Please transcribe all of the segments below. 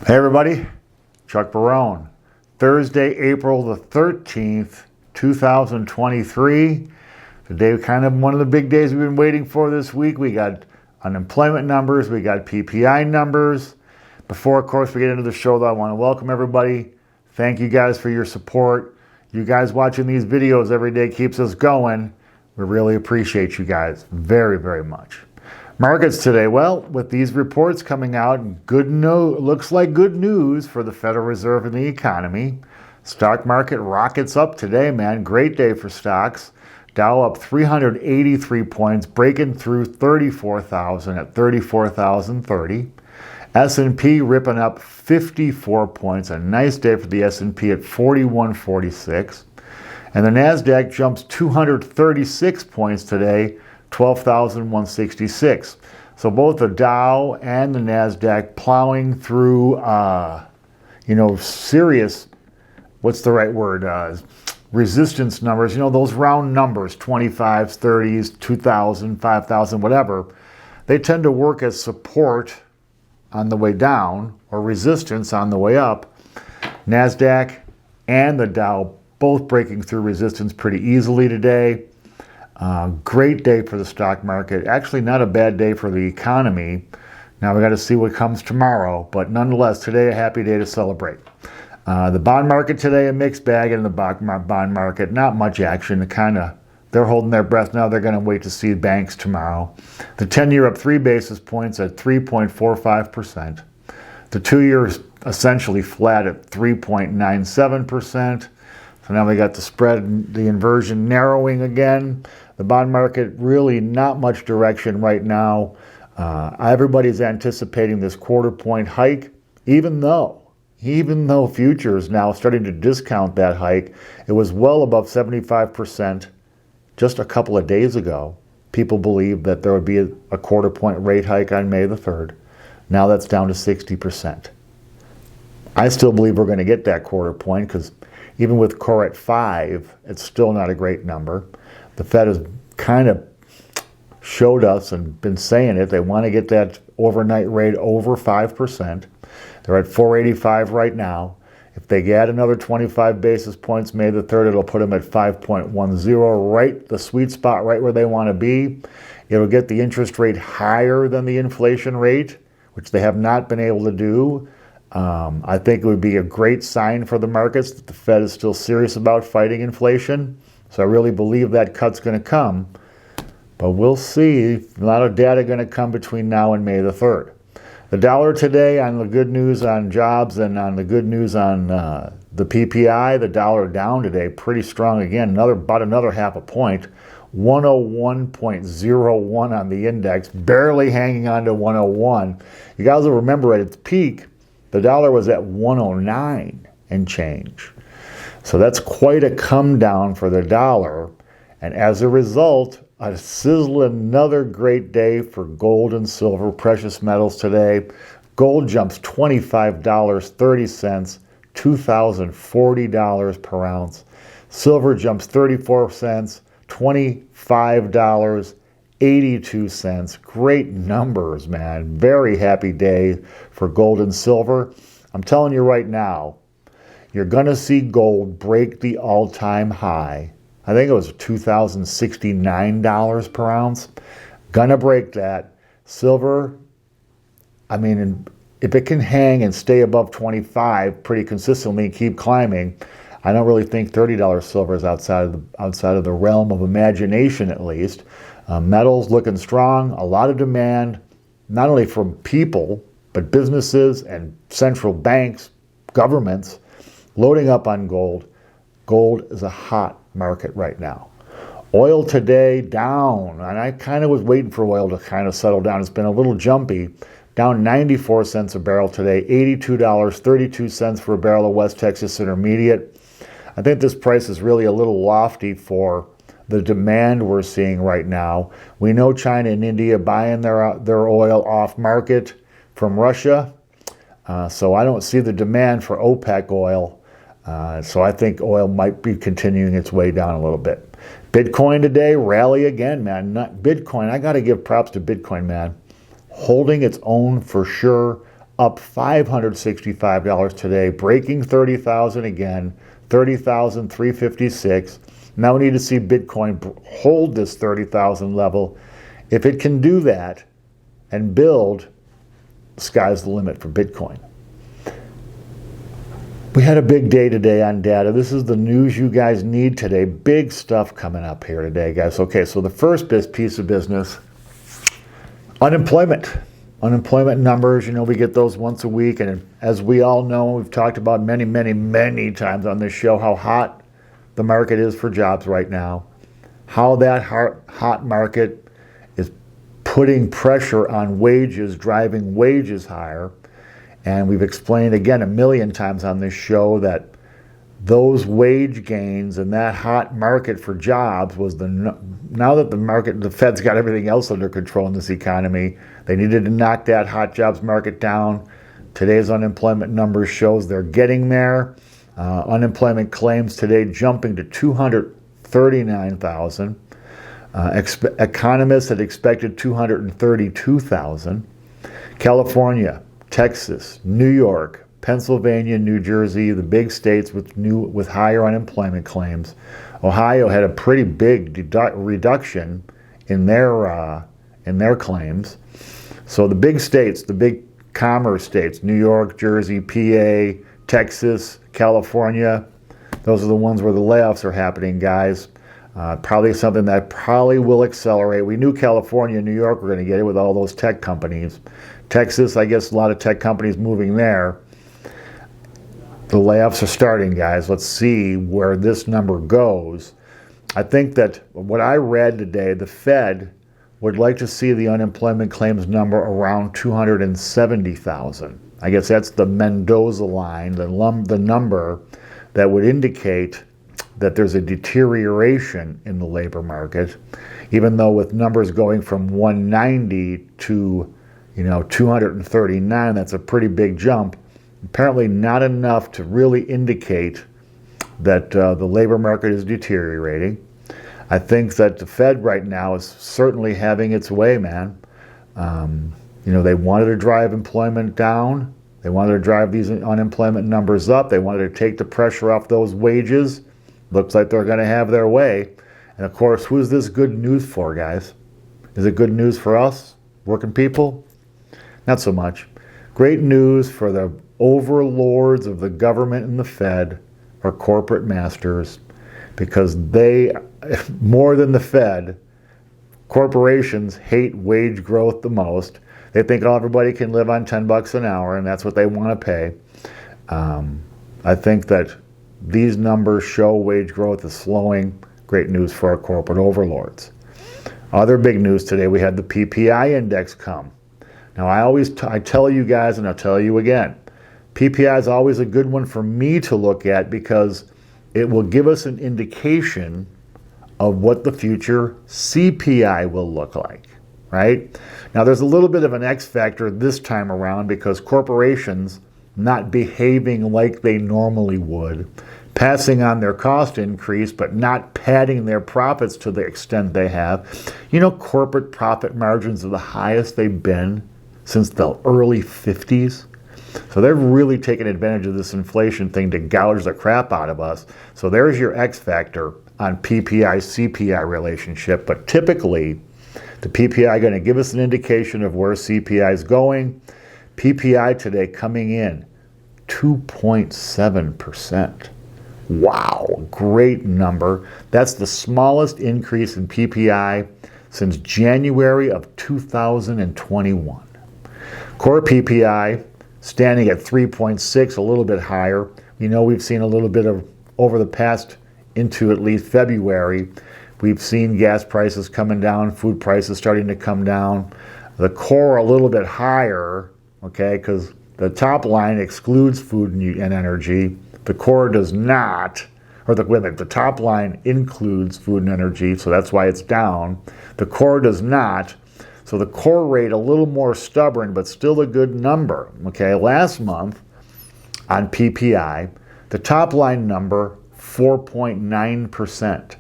Hey everybody, Chuck Barone. Thursday, April the 13th, 2023. Today, kind of one of the big days we've been waiting for this week. We got unemployment numbers, we got PPI numbers. Before, of course, we get into the show, though, I want to welcome everybody. Thank you guys for your support. You guys watching these videos every day keeps us going. We really appreciate you guys very, very much. Markets today, well, with these reports coming out, looks like good news for the Federal Reserve and the economy. Stock market rockets up today, man. Great day for stocks. Dow up 383 points, breaking through 34,000 at 34,030. S&P ripping up 54 points. A nice day for the S&P at 4146. And the NASDAQ jumps 236 points today, 12,166. So both the Dow and the NASDAQ plowing through, serious, what's the right word, resistance numbers, those round numbers, 25s, 30s, 2,000, 5,000, whatever. They tend to work as support on the way down or resistance on the way up. NASDAQ and the Dow both breaking through resistance pretty easily today. Great day for the stock market. Actually, not a bad day for the economy. Now we got to see what comes tomorrow, but nonetheless, today a happy day to celebrate. The bond market today, a mixed bag in the bond market. Not much action. They're holding their breath now. They're going to wait to see banks tomorrow. The 10-year up 3 basis points at 3.45%. The 2-year essentially flat at 3.97%. So now we got the spread, the inversion narrowing again. The bond market, really not much direction right now. Everybody's anticipating this quarter-point hike, even though futures now starting to discount that hike. It was well above 75% just a couple of days ago. People believed that there would be a quarter-point rate hike on May the 3rd. Now that's down to 60%. I still believe we're going to get that quarter point because even with core at 5, it's still not a great number. The Fed has kind of showed us and been saying it. They want to get that overnight rate over 5%. They're at 485 right now. If they add another 25 basis points May the 3rd, it'll put them at 5.10, right, the sweet spot right where they want to be. It'll get the interest rate higher than the inflation rate, which they have not been able to do. I think it would be a great sign for the markets that the Fed is still serious about fighting inflation. So I really believe that cut's going to come. But we'll see. A lot of data going to come between now and May the 3rd. The dollar today, on the good news on jobs and on the good news on the PPI, the dollar down today pretty strong again, about another half a point. 101.01 on the index, barely hanging on to 101. You guys will remember at its peak, the dollar was at 109 and change. So that's quite a come down for the dollar. And as a result, another great day for gold and silver, precious metals today. Gold jumps $25.30, $2,040 per ounce. Silver jumps 34 cents, $25.82. Great numbers, man. Very happy day for gold and silver. I'm telling you right now, you're going to see gold break the all-time high. I think it was $2,069 per ounce. Gonna break that. Silver, if it can hang and stay above 25 pretty consistently and keep climbing, I don't really think $30 silver is outside of the realm of imagination, at least. Metals looking strong, a lot of demand, not only from people, but businesses and central banks, governments, loading up on gold. Gold is a hot market right now. Oil today down, and I kind of was waiting for oil to kind of settle down. It's been a little jumpy. Down 94 cents a barrel today, $82.32 for a barrel of West Texas Intermediate. I think this price is really a little lofty for the demand we're seeing right now. We know China and India buying their oil off market from Russia, so I don't see the demand for OPEC oil. So I think oil might be continuing its way down a little bit. Bitcoin today, rally again, man. Bitcoin, I got to give props to Bitcoin, man. Holding its own for sure. up $565 today, breaking 30,000 again, 30,356. Now we need to see Bitcoin hold this 30,000 level. If it can do that and build, the sky's the limit for Bitcoin. We had a big day today on data. This is the news you guys need today. Big stuff coming up here today, guys. Okay, so the first piece of business, unemployment. Unemployment numbers, we get those once a week. And as we all know, we've talked about many, many, many times on this show how hot the market is for jobs right now. How that hot market is putting pressure on wages, driving wages higher. And we've explained again a million times on this show that those wage gains and that hot market for jobs was now that the Fed's got everything else under control in this economy, they needed to knock that hot jobs market down. Today's unemployment numbers shows they're getting there. Unemployment claims today jumping to 239,000. Economists had expected 232,000. California, Texas, New York, Pennsylvania, New Jersey, the big states with higher unemployment claims. Ohio had a pretty big reduction in their claims. So the big states, the big commerce states, New York, Jersey, PA, Texas, California, those are the ones where the layoffs are happening, guys. Probably something that probably will accelerate. We knew California and New York were going to get it with all those tech companies. Texas, I guess a lot of tech companies moving there. The layoffs are starting, guys. Let's see where this number goes. I think that what I read today, the Fed would like to see the unemployment claims number around 270,000. I guess that's the Mendoza line, the number that would indicate that there's a deterioration in the labor market, even though with numbers going from 190 to 239, that's a pretty big jump. Apparently not enough to really indicate that the labor market is deteriorating. I think that the Fed right now is certainly having its way, man. They wanted to drive employment down. They wanted to drive these unemployment numbers up. They wanted to take the pressure off those wages. Looks like they're going to have their way. And of course, who's this good news for, guys? Is it good news for us, working people? Not so much. Great news for the overlords of the government and the Fed, or corporate masters, because they, more than the Fed, corporations hate wage growth the most. They think everybody can live on $10 an hour, and that's what they want to pay. I think that these numbers show wage growth is slowing. Great news for our corporate overlords. Other big news today, we had the PPI index come. Now, I tell you guys, and I'll tell you again, PPI is always a good one for me to look at because it will give us an indication of what the future CPI will look like, right? Now, there's a little bit of an X factor this time around because corporations not behaving like they normally would, passing on their cost increase, but not padding their profits to the extent they have. Corporate profit margins are the highest they've been since the early 50s. So they're really taking advantage of this inflation thing to gouge the crap out of us. So there's your X factor on PPI-CPI relationship. But typically, the PPI going to give us an indication of where CPI is going. PPI today coming in 2.7%. Wow, great number. That's the smallest increase in PPI since January of 2021. Core PPI standing at 3.6, a little bit higher. We've seen a little bit of, over the past into at least February, we've seen gas prices coming down, food prices starting to come down. The core a little bit higher, okay, because the top line excludes food and energy. The core does not, the top line includes food and energy, so that's why it's down. The core does not. So the core rate a little more stubborn, but still a good number. Okay, last month on PPI, the top line number 4.9%.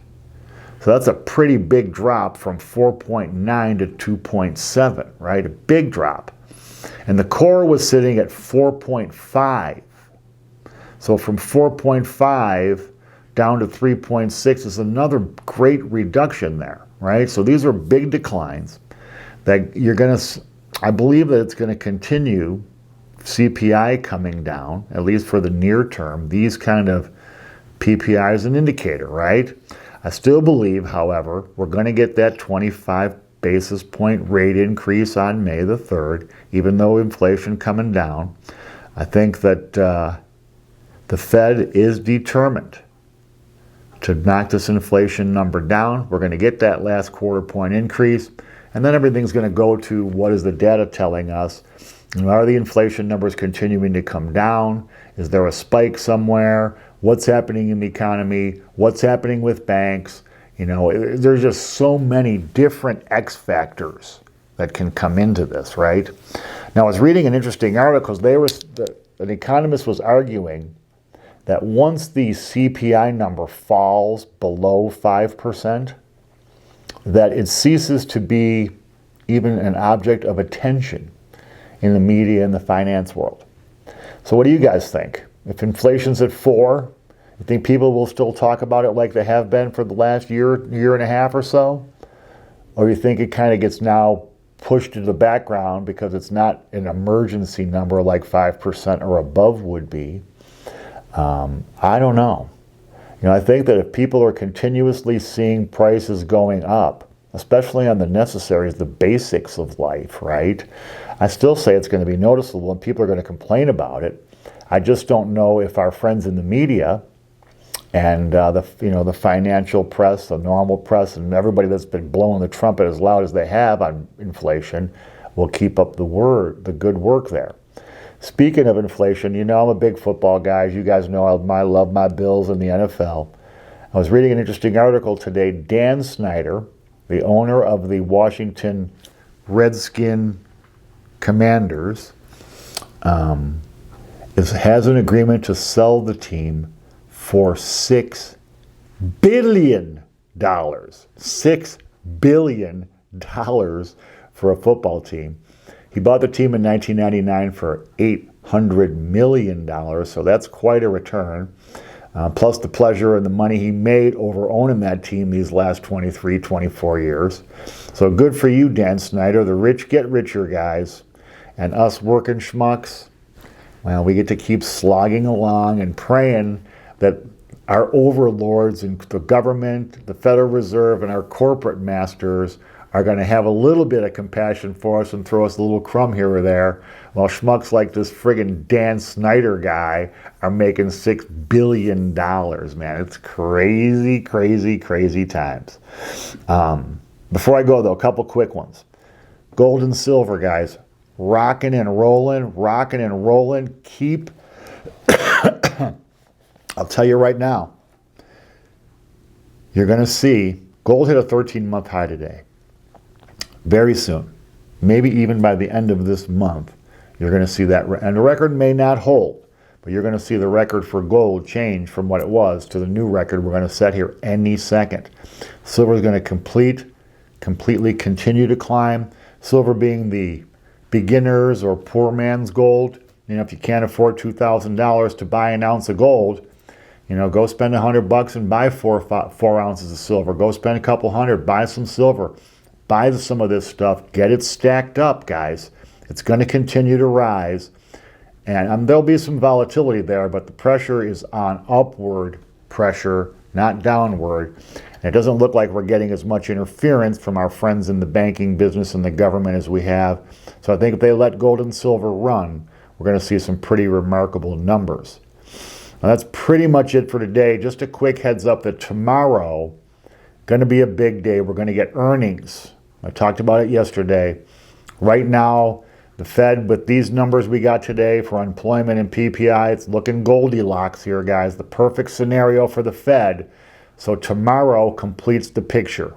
So that's a pretty big drop from 4.9 to 2.7, right? A big drop. And the core was sitting at 4.5. So from 4.5 down to 3.6 is another great reduction there, right? So these are big declines that you're going to, I believe that it's going to continue, CPI coming down, at least for the near term. These kind of PPI is an indicator, right? I still believe, however, we're going to get that 25 basis point rate increase on May the 3rd, even though inflation coming down. I think that the Fed is determined to knock this inflation number down. We're going to get that last quarter point increase, and then everything's going to go to what is the data telling us. Are the inflation numbers continuing to come down? Is there a spike somewhere? What's happening in the economy? What's happening with banks? You know, there's just so many different X factors that can come into this, right? Now, I was reading an interesting article. An economist was arguing that once the CPI number falls below 5%, that it ceases to be even an object of attention in the media and the finance world. So what do you guys think? If inflation's at 4, you think people will still talk about it like they have been for the last year and a half or so? Or you think it kind of gets now pushed to the background because it's not an emergency number like 5% or above would be? I don't know. You know, I think that if people are continuously seeing prices going up, especially on the necessaries, the basics of life, right? I still say it's going to be noticeable and people are going to complain about it. I just don't know if our friends in the media and the financial press, the normal press, and everybody that's been blowing the trumpet as loud as they have on inflation will keep up the good work there. Speaking of inflation, you know I'm a big football guy. You guys know I love my Bills and the NFL. I was reading an interesting article today. Dan Snyder, the owner of the Washington Redskin Commanders, has an agreement to sell the team for $6 billion. $6 billion for a football team. He bought the team in 1999 for $800 million, so that's quite a return. Plus the pleasure and the money he made over owning that team these last 23, 24 years. So good for you, Dan Snyder. The rich get richer, guys. And us working schmucks, well, we get to keep slogging along and praying that our overlords in the government, the Federal Reserve, and our corporate masters are going to have a little bit of compassion for us and throw us a little crumb here or there, while schmucks like this friggin' Dan Snyder guy are making $6 billion, man. It's crazy, crazy, crazy times. Before I go, though, a couple quick ones. Gold and silver, guys. Rocking and rolling. Keep... I'll tell you right now, you're going to see gold hit a 13-month high today. Very soon, maybe even by the end of this month, you're going to see that, and the record may not hold, but you're going to see the record for gold change from what it was to the new record we're going to set here any second. Silver is going to completely continue to climb. Silver being the beginner's or poor man's gold. You know, if you can't afford $2,000 to buy an ounce of gold, you know, go spend $100 and buy four ounces of silver. Go spend a couple hundred, buy some silver. Buy some of this stuff. Get it stacked up, guys. It's going to continue to rise. And there'll be some volatility there, but the pressure is on upward pressure, not downward. And it doesn't look like we're getting as much interference from our friends in the banking business and the government as we have. So I think if they let gold and silver run, we're going to see some pretty remarkable numbers. Now that's pretty much it for today. Just a quick heads up that tomorrow, going to be a big day. We're going to get earnings. I talked about it yesterday. Right now, the Fed, with these numbers we got today for unemployment and PPI, it's looking Goldilocks here, guys. The perfect scenario for the Fed. So tomorrow completes the picture.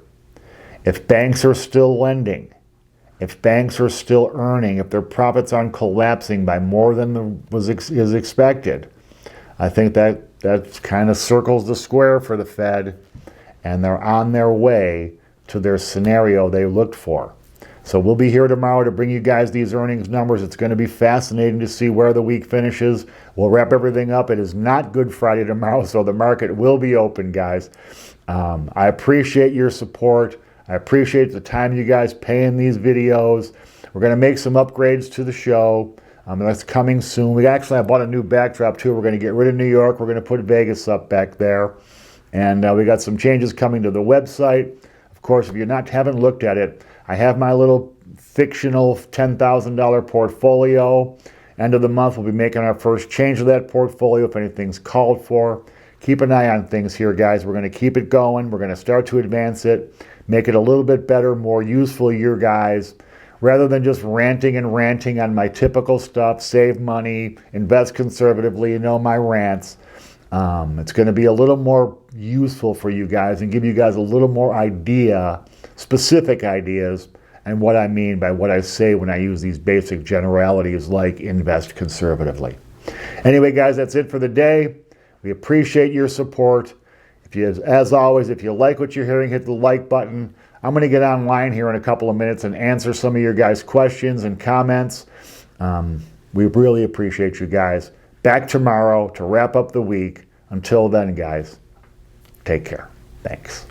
If banks are still lending, if banks are still earning, if their profits aren't collapsing by more than is expected, I think that kind of circles the square for the Fed, and they're on their way to their scenario they looked for. So we'll be here tomorrow to bring you guys these earnings numbers. It's going to be fascinating to see where the week finishes. We'll wrap everything up. It is not Good Friday tomorrow, so the market will be open, guys. I appreciate your support. I appreciate the time you guys pay in these videos. We're going to make some upgrades to the show. That's coming soon. I bought a new backdrop too. We're going to get rid of New York. We're going to put Vegas up back there. And we got some changes coming to the website. Of course, if you haven't looked at it, I have my little fictional $10,000 portfolio. End of the month, we'll be making our first change to that portfolio if anything's called for. Keep an eye on things here, guys. We're going to keep it going. We're going to start to advance it, make it a little bit better, more useful to you guys. Rather than just ranting on my typical stuff, save money, invest conservatively, my rants. It's going to be a little more useful for you guys and give you guys a little more specific ideas, and what I mean by what I say when I use these basic generalities like invest conservatively. Anyway, guys, that's it for the day. We appreciate your support. As always, if you like what you're hearing, hit the like button. I'm going to get online here in a couple of minutes and answer some of your guys' questions and comments. We really appreciate you guys. Back tomorrow to wrap up the week. Until then, guys, take care. Thanks.